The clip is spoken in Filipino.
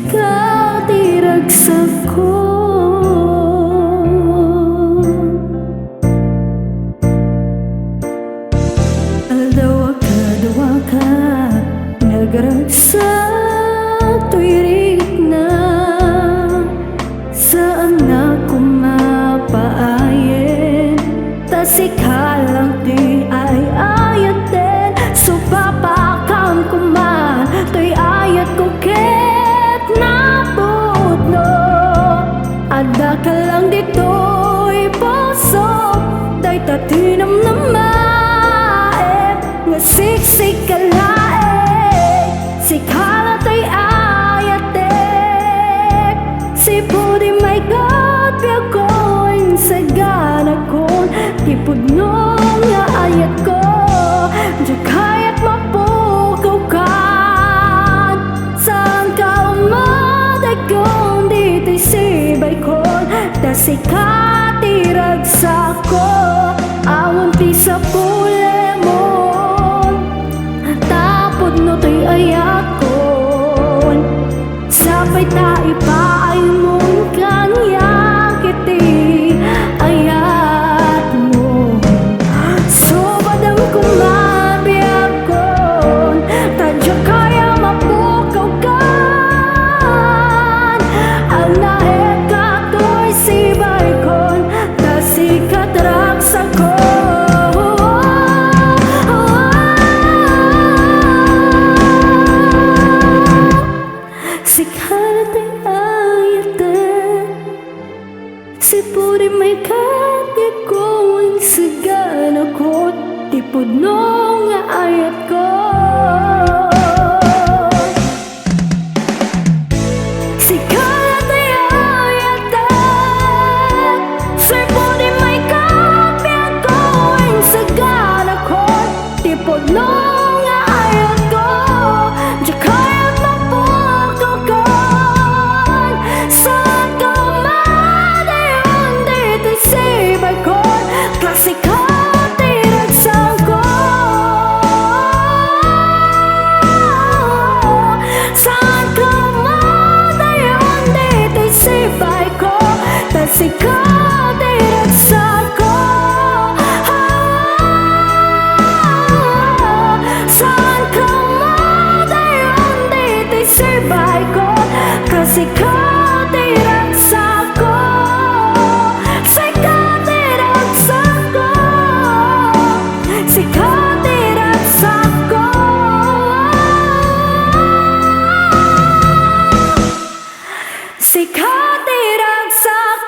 ikaw tiragsak ko. Aldawa ka nagragsak tuwirik na. Saan na ko mapaayin, tasikalang di ay ayatin. Supapakam ko man to'y ayat ko ket naputno. Ada ka lang dito'y puso, day tatinam na maet. Nga siksik ka lae, sikala to'y ayatek. Si pudi may kapya ko'y sagana kon, tipudno nga ayat ko. Di kaya't mapukaw kan, saan ka umaday kung dito'y sibay kon. Tasikat iragsak ko, awan ti sa pule mo. Tapod no to'y ayat kon, sapay ta ipaay mong kanyang kiti ayat mo. Subadang kumabiyag kon, tadya kaya mapukaw kan. Anahet ka to'y sibay kon, tasikat ragsak ko. Sikala to'y ayaten, si puri may kapya ko'y sagana ko. Tipudno nga ayat ko. Sikala to'y ayaten, si puri may kapya ko'y sagana ko. Tipudno nga ayat ko, di kaya't mapukaw kan. Saan ka umadayon dito'y sibay kon, klasikat iragsak ko. Saan ka umadayon dito'y sibay ko, klasikat iragsak ko. Saan ka umadayon dito'y sibay ko, klasikat iragsak ko. Sikat iragsak ko, sikat iragsak ko. Sikat iragsak